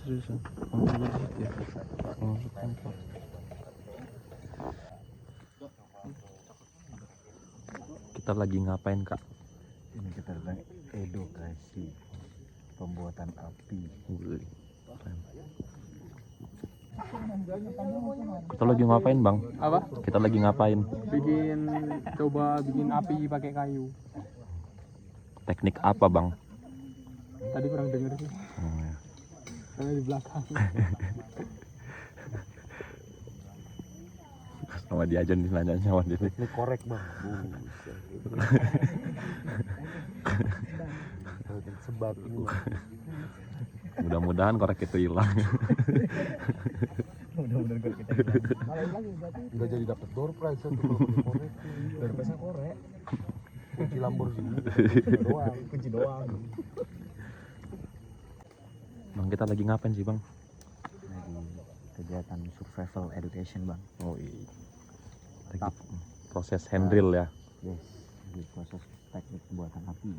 Seriusan? Kompor ya? Masuk kompor. Kita lagi ngapain, Kak? Ini kita sedang edukasi pembuatan api. Kita lagi ngapain, Bang? Apa? Kita lagi ngapain? Coba bikin api pakai kayu. Teknik apa, Bang? Tadi kurang denger sih. Oh, ya. Karena di belakang. Sama dia aja nih nanya sama dia. Ini korek bang. Sebat ini bang. Mudah-mudahan korek itu hilang. Mudah-mudahan korek kita hilang. Nggak jadi dapat door prize tuh kalau pakai korek. Door prize korek. Kunci Lamborghini. Kunci doang. Bang, kita lagi ngapain sih, Bang? Lagi kegiatan survival education bang. Oh iya. Lagi proses handrill ya. Yes, di proses teknik pembuatan api.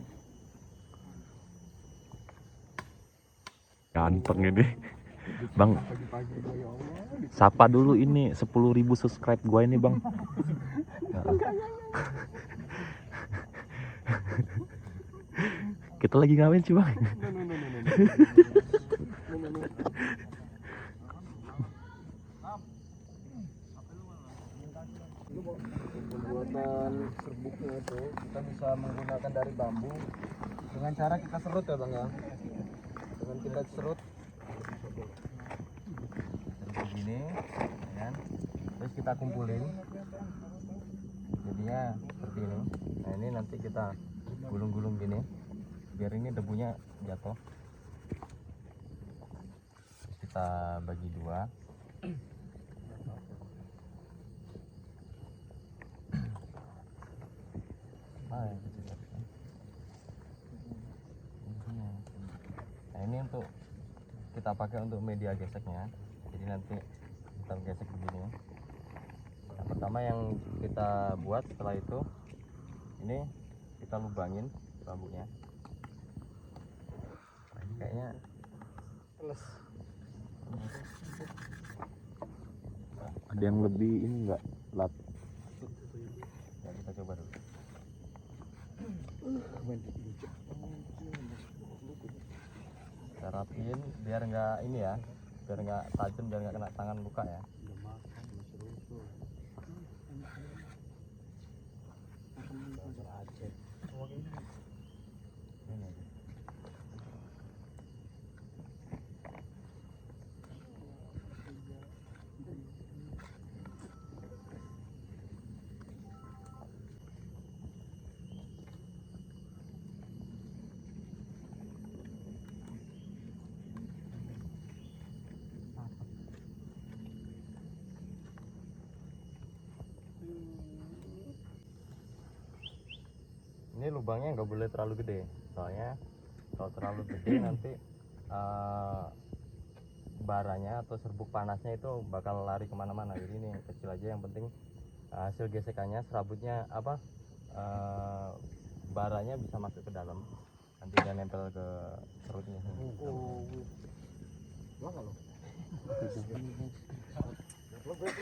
Ganteng ini. Bang, sapa dulu ini 10.000 subscribe gua ini, Bang. Kita lagi ngapain sih, Bang? Pembuatan serbuknya itu kita bisa menggunakan dari bambu dengan cara kita serut ya bang ya. Dengan kita serut begini, ya kan? Terus kita kumpulin, jadinya seperti ini. Nah ini nanti kita gulung-gulung gini, biar ini debunya jatuh. Terus kita bagi dua. Nah ini untuk kita pakai untuk media geseknya, jadi nanti kita gesek begini. Nah, pertama yang kita buat setelah itu, ini kita lubangin bambunya. Nah, ini kayaknya les. Ada yang lebih ini enggak lat? Ya, kita coba dulu. Kita rapiin biar nggak ini ya, biar nggak tajam, biar nggak kena tangan luka ya. Ini lubangnya nggak boleh terlalu gede, soalnya kalau terlalu gede nanti baranya atau serbuk panasnya itu bakal lari kemana-mana. Jadi ini kecil aja, yang penting hasil gesekannya serabutnya apa baranya bisa masuk ke dalam, nanti dia nempel ke serutnya.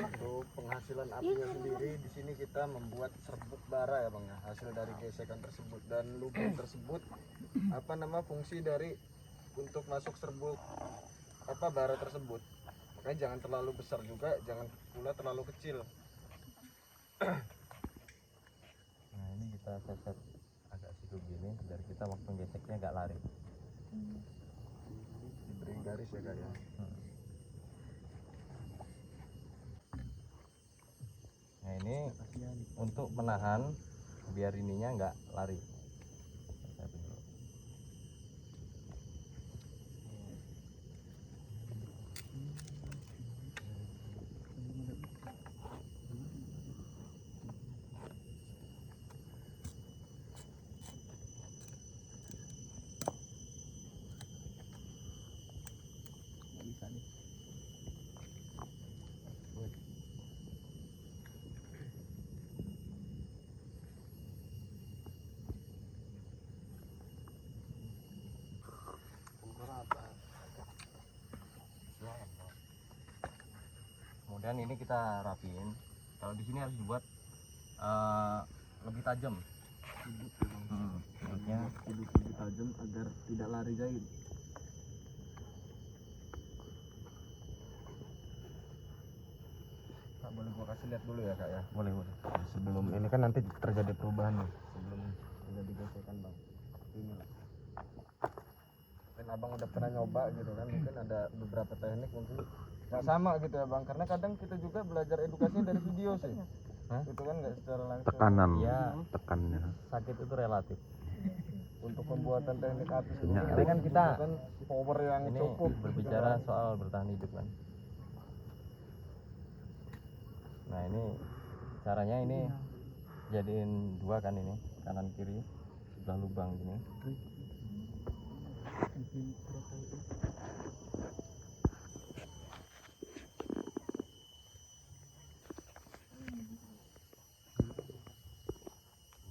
Untuk penghasilan apinya sendiri, di sini kita membuat serbuk bara ya bang ya, hasil dari gesekan tersebut. Dan lubang tersebut apa nama fungsi dari untuk masuk serbuk apa bara tersebut, makanya jangan terlalu besar juga, jangan pula terlalu kecil. Nah ini kita set agak siku gini biar kita waktu geseknya agak lari. Diberi garis ya kak ya. Nah ini untuk menahan biar ininya nggak lari. kemudian ini kita rapiin. Kalau di sini harus dibuat lebih tajam. Sudutnya lebih tajam agar tidak lari jahit. Kak, boleh gua kasih lihat dulu ya kak ya? Boleh. Sebelum ini kan nanti terjadi perubahan nih, sebelum terjadi gesekan bang. Ini lah. Dan abang udah pernah nyoba gitu kan, mungkin ada beberapa teknik mungkin nggak sama gitu ya bang, karena kadang kita juga belajar edukasinya dari video sih. Itu kan nggak secara langsung. Tekanan, Ya, tekannya. sakit itu relatif. Untuk pembuatan teknik api Ini ini kan kita kan power yang ini cukup berbicara soal bertahan hidup kan. Nah ini caranya ini jadiin dua kan, ini kanan kiri sebelah lubang gini.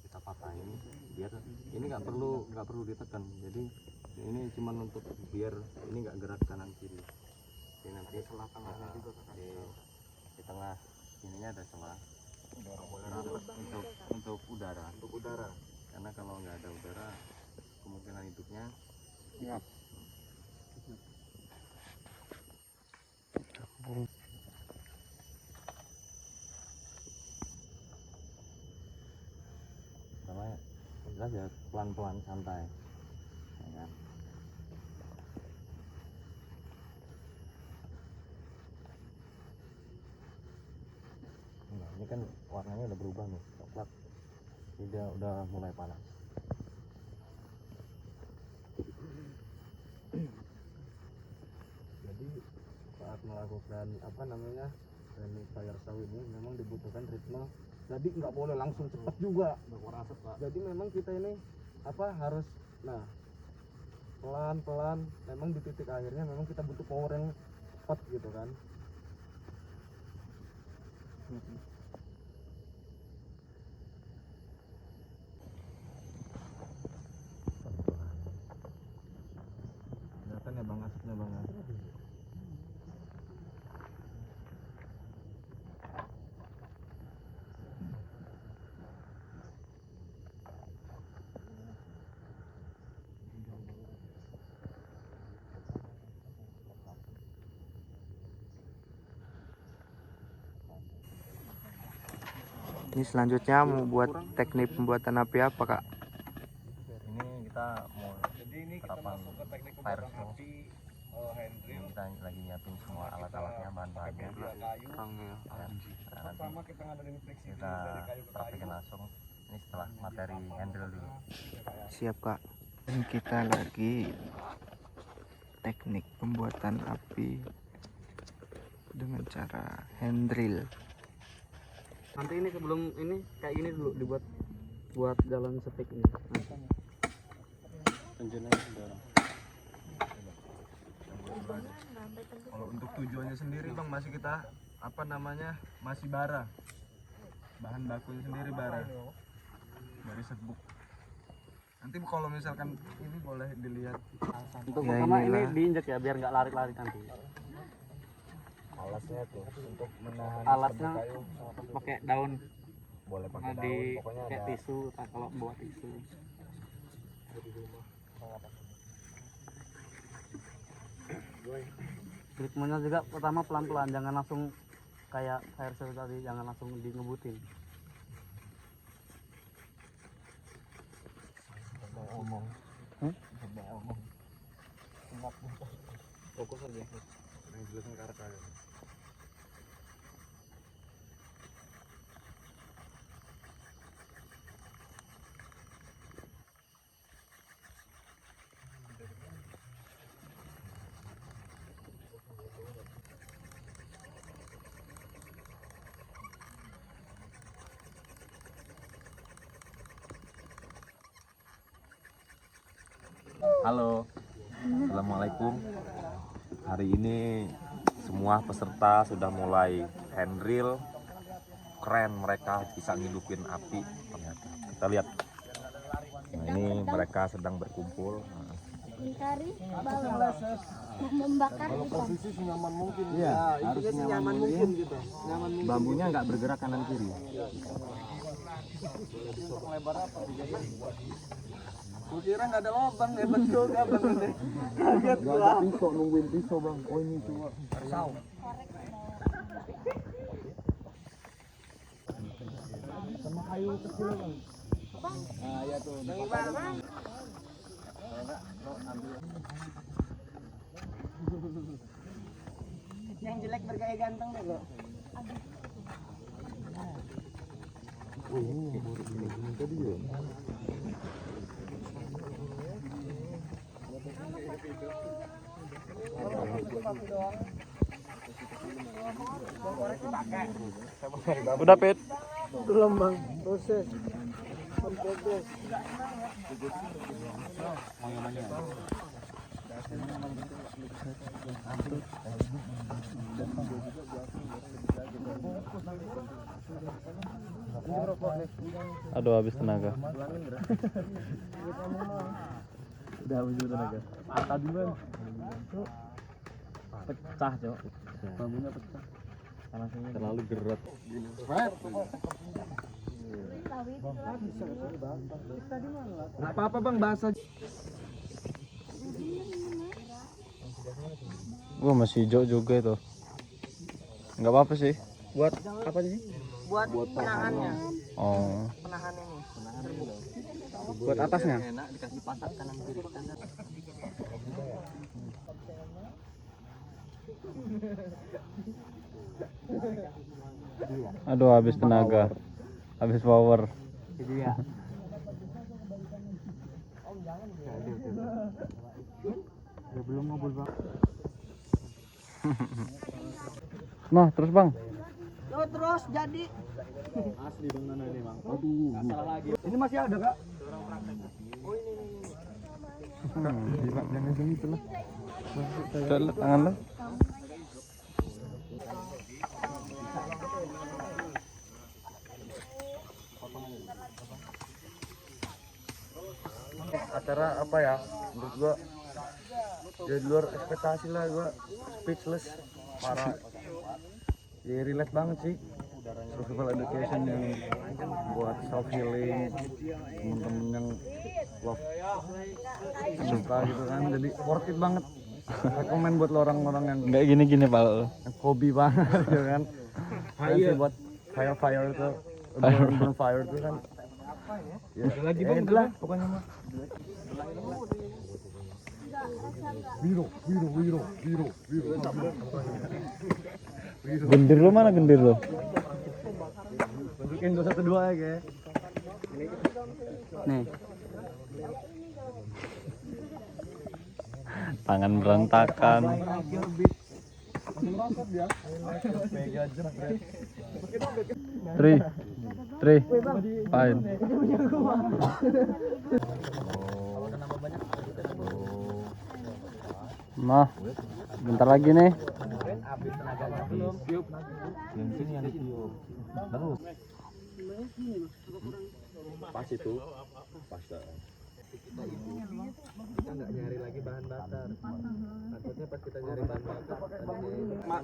Kita patahin biar ini nggak perlu ditekan, jadi ini cuma untuk biar ini nggak gerak kanan kiri. Jadi nanti selah tengahnya juga di tengah ininya ada selah untuk udara. Karena kalau nggak ada udara kemungkinan hidupnya sama jelas ya, pelan-pelan santai ya kan. Nah, ini kan warnanya udah berubah nih, coklat. Ini udah mulai panas. Jadi saat melakukan apa namanya teknik fire saw ini memang dibutuhkan ritme, jadi nggak boleh langsung cepat juga. Jadi memang kita ini apa harus pelan-pelan, memang di titik akhirnya memang kita butuh power yang cepat gitu kan. Kelihatan ya bang asapnya bang. Ini selanjutnya mau buat teknik pembuatan api apa kak? Ini kita mau terapan fire saw. Ini kita lagi nyiapin semua alat-alatnya, bahan-bahannya. Nah, nanti kita praktekin langsung. Ini setelah materi handle dulu. Siap kak. Dan kita lagi teknik pembuatan api dengan cara hand drill. Nanti ini sebelum ini kayak gini dulu dibuat buat jalan setik ini. Kalau untuk tujuannya sendiri bang masih kita apa namanya masih bara, bahan bakunya sendiri bara dari serbuk. Nanti kalau misalkan ini boleh dilihat Untuk Ya, pertama ini inilah. diinjek ya biar nggak lari-lari nanti. alasnya tuh untuk menahan Alasnya serbuk kayu. pakai daun, Boleh pakai nah, daun, di pokoknya kayak ada tisu kalau bawa tisu. Ritmenya juga pertama pelan-pelan, jangan langsung kayak fire saw tadi, jangan langsung di ngebutin. fokus aja yang jelasin ke arah kayu. Halo, assalamualaikum. Hari ini semua peserta sudah mulai hand drill. Keren, mereka bisa ngidupin api ternyata. Kita lihat. Nah, ini mereka sedang berkumpul. Nah, mencari bawah, membakar Kalau ikan. posisi senyaman mungkin. Iya, Ya, harus intinya nyaman senyaman mungkin. gitu. Nyaman mungkin. Bambunya nggak bergerak kanan kiri. Gua kira nggak ada lubang, hebat juga bang ini. Kaget gua. Pisau, nungguin pisau bang. Oh ini cuma Yang jelek bergaya ganteng deh lo. Udah Pit. Belum bang, proses. Progress. Aduh habis tenaga. udah habis tenaga. Patah duluan. Pecah cok. Bambunya pecah. Panasnya terlalu berat. Nggak apa-apa bang, bahasa. Gua masih hijau juga itu. Nggak apa-apa sih. Buat apa sih? Buat penahannya. Oh. Penahan ini. Buat atasnya. Enak dikasih pasak kanan kiri. Aduh habis tenaga. Habis power. Jadi ya. Ya belum ngobrol bang. Nah, terus Bang. Yo terus jadi. Asli bang Nana ini bang. Aduh. Nggak salah lagi. Ini masih ada kak? Jangan gitu lah. Coba tangan lo. Acara apa ya? Menurut gua ya di luar ekspektasi lah, gua speechless. Parah. Ya relate banget sih. Survival education yang buat self healing, temen-temen yang love suka gitu kan, jadi worth it banget. Rekomen buat lo orang-orang yang Nggak gini-gini Pak. hobi banget gitu kan. Keren sih buat fire itu, burn fire itu kan. Ya, lagi bang, itulah pokoknya mah. Gendir lo mana gendir lo? Tunjukin 212 ya kayak. Nih. Tangan berantakan. Tri, fine. Nah, bentar lagi nih. Pas itu, pas. Kita nggak nyari lagi bahan bakar. Takutnya pas kita nyari bahan bakar,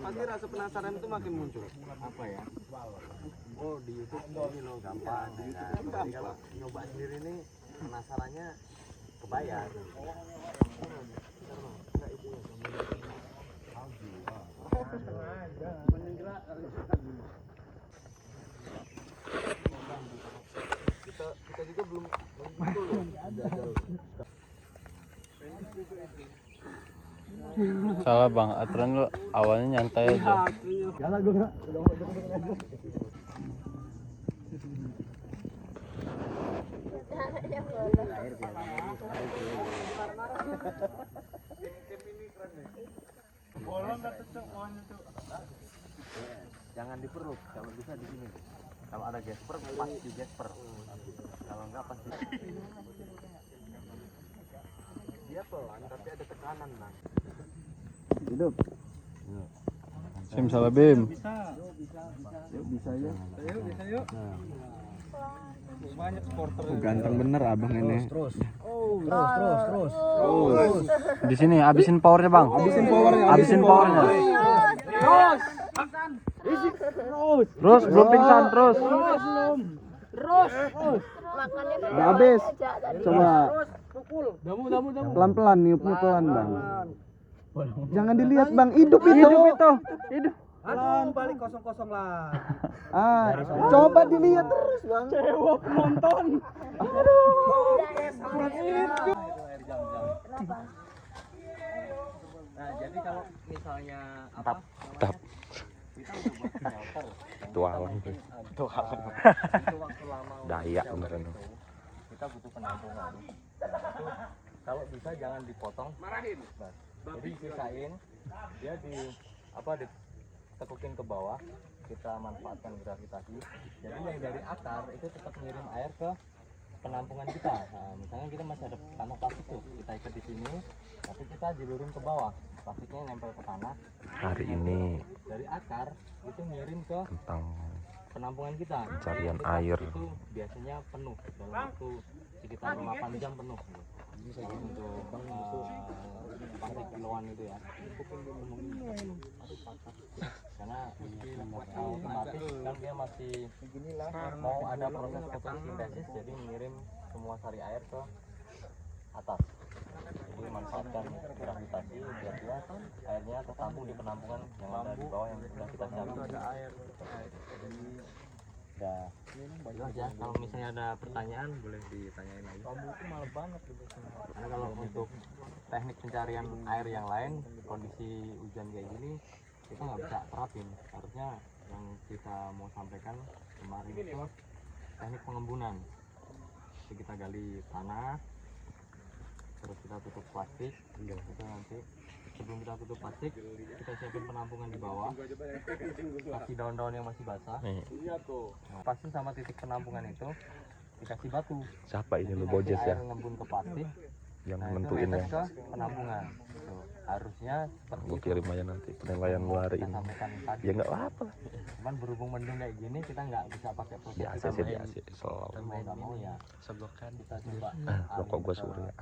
pasti rasa penasaran itu makin muncul. Apa ya? Oh di YouTube ini loh gampang. Jadi kalau nyoba sendiri ini penasarannya kebayar. Kita juga belum betul loh. Salah Bang, aturan lo awalnya nyantai aja. Jangan diperuk, kalau bisa di sini. Kalau ada gesper, pas di gesper. Kalau enggak pas di. Dia pelan tapi ada tekanan bang. Hidup. Simsalabim. Yuk bisa ya. Ayo bisa yuk. banyak supporter. Ganteng bener abang ini. Terus. Di sini habisin powernya bang. Habisin powernya. Terus belum pingsan terus. Makannya Udah habis. tadi. Coba. Pelan-pelan niupnya pelan bang. Jangan dilihat bang, hidup itu. Hidup. Aduh, balik kosong-kosong lah. Coba dilihat terus bang. Cewek penonton. Nah, jadi kalau misalnya apa? Tap. Kita udah buat shelter. Tualang tuh. Itu waktu lama Dayak shelter beneran. itu, kita butuh penampungan. Nah, itu kalau bisa jangan dipotong. Nah, jadi sisain dia ditekukin ke bawah, kita manfaatkan gravitasi. Jadi yang dari akar itu tetap ngirim air ke penampungan kita. Nah, misalnya kita masih ada kantong plastik tuh, kita ikat di sini, tapi kita dilurin ke bawah, plastiknya nempel ke tanah. Hari ini Dari akar itu ngirim ke tentang penampungan kita. pencarian Itu air. itu biasanya penuh dalam waktu sekitar 8 jam penuh. Kalau untuk plastik kiloan itu ya. Karena otomatis kan dia masih mau ada proses fotosintesis, jadi mengirim semua sari air ke atas. Jadi manfaatkan gravitasi biar dia airnya tertampung di penampungan yang ada di bawah yang sudah kita siapkan. Udah. Itu aja. Kalau misalnya ada pertanyaan boleh ditanyain lagi. Kamu itu malah banget gitu. Karena kalau untuk teknik pencarian air yang lain, kondisi hujan kayak gini kita nggak bisa terapin. Harusnya yang kita mau sampaikan kemarin itu teknik pengembunan. Jadi kita gali tanah, terus kita tutup plastik, itu nanti sebelum kita tutup plastik kita siapin penampungan di bawah, kasih daun-daun yang masih basah. Nih, Nah, pasin sama titik penampungan itu dikasih batu. siapa ini lu Nanti Bojes ya air ngembun ke plastik, yang nah itu nentuin netes ya? ke penampungan. Tuh, harusnya seperti Gue itu kirim aja nanti penilaian gue hari kita ini. sampaikan tadi. Ya nggak apa-apa lah. Cuman berhubung mendung kayak gini kita nggak bisa pakai proses Biasa kita sih main. biasa selalu. Dan mau nggak mau ya sebelumkan kita coba Rokok gue alih ke, surya.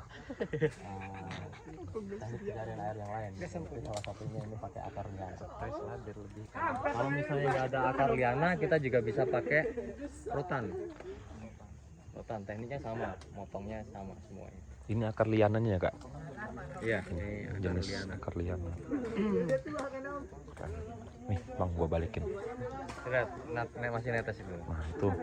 teknik pencarian air yang lain. Itu salah satunya ini pakai akar liana. Kalau misalnya nggak ada akar liana, kita juga bisa pakai rotan. Rotan tekniknya sama, motongnya sama semuanya. Ini akar liananya ya kak? Iya, ini akar Jenis liana. akar liana. Nih bang, gue balikin. Lihat, masih netes itu. Nah itu.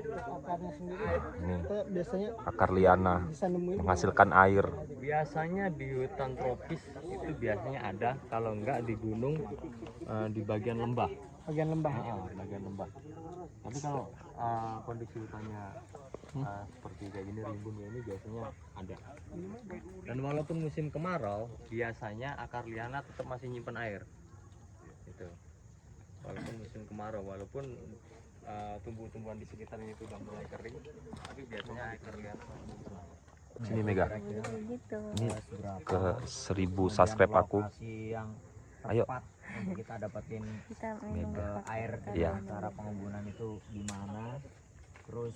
Akarnya sendiri Ini kita biasanya akar liana bisa nemuin menghasilkan air. Biasanya di hutan tropis itu biasanya ada, kalau enggak di gunung di bagian lembah. bagian lembah. Bagian lembah. Tapi kalau kondisi hutannya seperti kayak gini rimbun ya, ini biasanya ada. Dan walaupun musim kemarau, biasanya akar liana tetap masih nyimpen air. Gitu. Walaupun musim kemarau, walaupun tumbuh-tumbuhan di sekitar ini sudah mulai kering, tapi biasanya akar liana masih nyimpen air. Sini Mega. Gitu. Ini ke 1000 subscribe aku. yang Ayo. tepat untuk kita dapetin Kita minum Mega. air. Iya. Cara pengembunan itu di mana, terus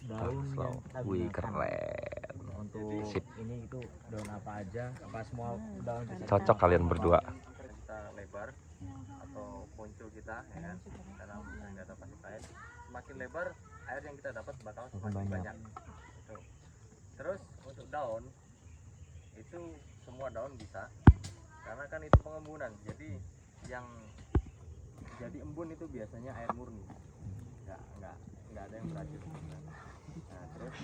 daun yang Slow. kita Wih gunakan keren. untuk Sip. ini itu daun apa aja, apa semua daun bisa Cocok kalian berdua. Kita lebar atau ponco kita ya kan, karena misalnya nggak ada pasir air, semakin lebar air yang kita dapat bakal semakin banyak. Tuh. Terus untuk daun itu semua daun bisa, karena kan itu pengembunan, jadi yang jadi embun itu biasanya air murni, nggak ada yang beracun. Nah terus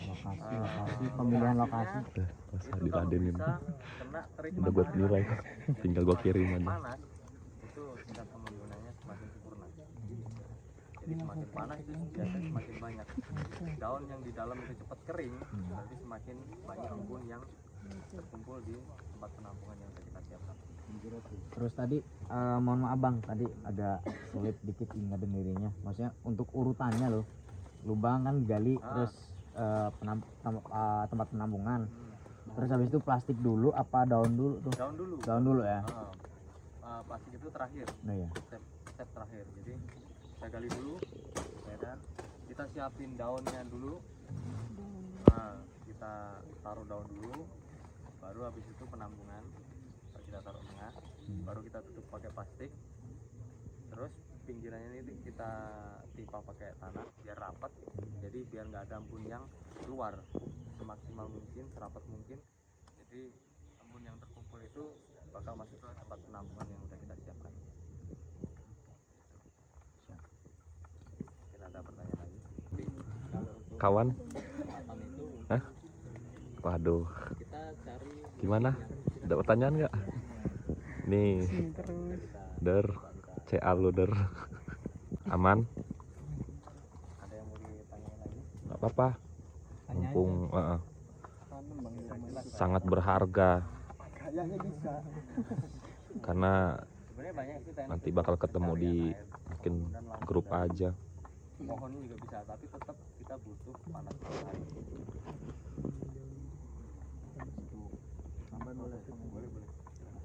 lokasi, pemilihan lokasi. Udah, masa itu kalau diladenin. bisa kena terik Udah buat matahari, nilai. Tinggal gue kirim aja. panas itu tingkat pengembulannya semakin sempurna. Jadi semakin panas itu biasanya semakin banyak daun yang di dalam itu cepat kering, berarti semakin banyak embun yang terkumpul di tempat penampungan yang sudah kita siapkan. Terus tadi mohon maaf bang, tadi agak sulit dikit ingat dirinya. Maksudnya untuk urutannya loh, lubang kan gali, terus tempat penampungan, terus habis itu plastik dulu apa daun dulu tuh? Daun dulu Ya. plastik itu terakhir, Nah ya. step terakhir. Jadi kita gali dulu ya kan, di kita siapin daunnya dulu. Nah, kita taruh daun dulu, baru habis itu penampungan. Baru kita taruh tengah, baru kita tutup pakai plastik. Terus pinggirannya ini kita timpa pakai tanah biar rapat, jadi biar nggak ada embun yang keluar, semaksimal mungkin, serapat mungkin. Jadi embun yang terkumpul itu bakal masuk ke tempat penampungan yang udah kita siapkan. Mungkin ada pertanyaan lagi. Jadi, kalau untuk Kawan? perawatan itu Hah? Waduh, kita cari gimana? Ada pertanyaan nggak? Nih, der, CA lu der. Aman? ada yang mau ditanyain lagi? Nggak apa-apa. Mumpung sangat berharga. Kayaknya bisa. Karena Sebenarnya banyak sih teknik nanti bakal ketemu di mungkin grup aja. pohon juga bisa, tapi tetap kita butuh panas matahari. Tambahan boleh.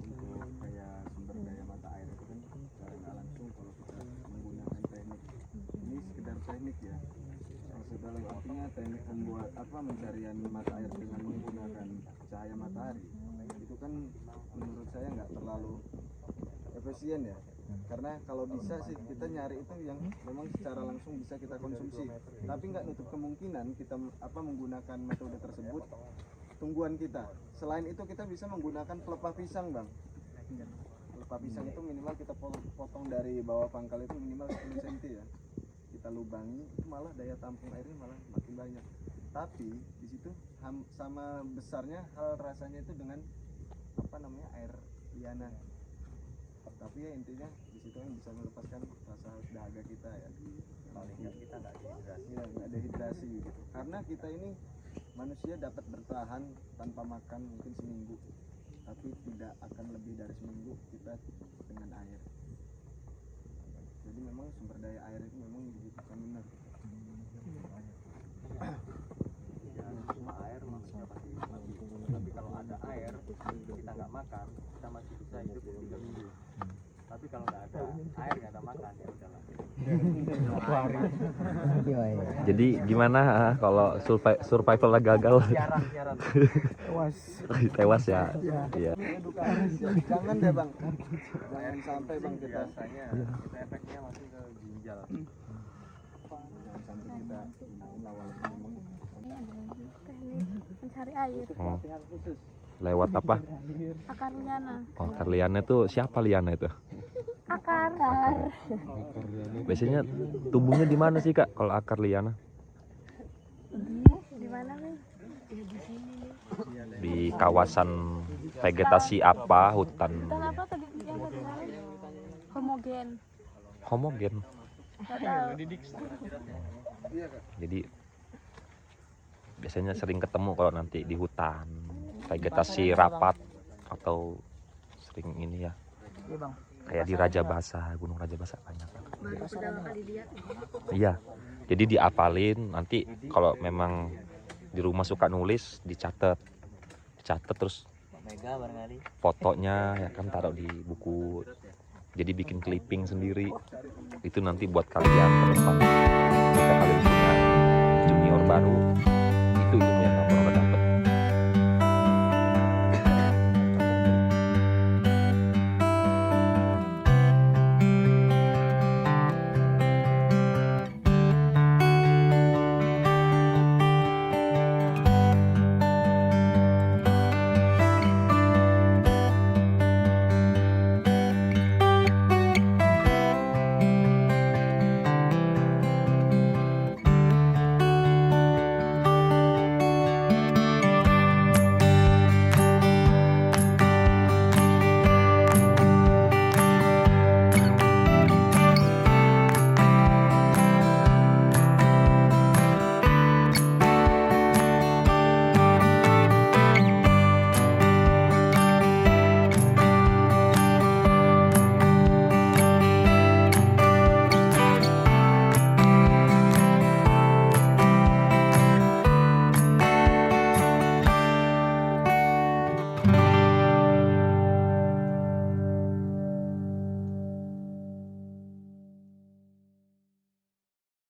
Untuk kayak sumber daya mata air itu kan secara nggak langsung kalau kita menggunakan teknik ini sekedar teknik ya. Maksud dalam artinya teknik membuat pencarian mata air dengan menggunakan cahaya matahari itu kan menurut saya nggak terlalu efisien ya. Karena kalau bisa sih kita nyari itu yang memang secara langsung bisa kita konsumsi, tapi nggak nutup kemungkinan kita menggunakan metode tersebut tumbuhan kita. Selain itu kita bisa menggunakan pelepah pisang, Bang. Pelepah pisang itu minimal kita potong dari bawah pangkal itu minimal 10 cm ya. Kita lubangi, itu malah daya tampung airnya malah makin banyak. Tapi di situ sama besarnya hal rasanya itu dengan air liana. Tapi ya intinya di situ yang bisa melepaskan rasa dahaga kita ya. Paling nggak kita nggak dehidrasi. Iya, nggak dehidrasi gitu. Karena kita ini manusia dapat bertahan tanpa makan mungkin seminggu, tapi tidak akan lebih dari seminggu kita dengan air. Jadi memang sumber daya air itu memang dibutuhkan benar. Ya cuma air manusia pasti mati. Tapi kalau ada air kita nggak makan, kita masih bisa hidup 3 minggu. Tapi kalau nggak ada air, nggak ada makan, ya udahlah. Jadi gimana kalau survival gagal? Siaran. Tewas ya. Iya. Edukasi, jangan deh Bang, jangan sampai Bang kita Biasanya kita efeknya masih ke ginjal. jangan sampai kita walaupun memang Teknik mencari air. Oh. Lewat apa? Akar liana. Oh, akar liana itu siapa liana itu? Akar. Biasanya tumbuhnya di mana sih Kak kalau akar liana? Di mana nih? Di kawasan vegetasi apa? Hutan Hutan apa tadi yang tadi namanya? Homogen. homogen. Nggak tahu. Jadi biasanya sering ketemu kalau nanti di hutan vegetasi rapat atau sering ini ya. Kayak di Raja Basa, Gunung Raja Basa banyak. Iya. Jadi diapalin, nanti kalau memang di rumah suka nulis dicatat terus fotonya ya kan taruh di buku. Jadi bikin clipping sendiri. Itu nanti buat kalian ke depan. Jika kalian punya junior baru, itu ilmu yang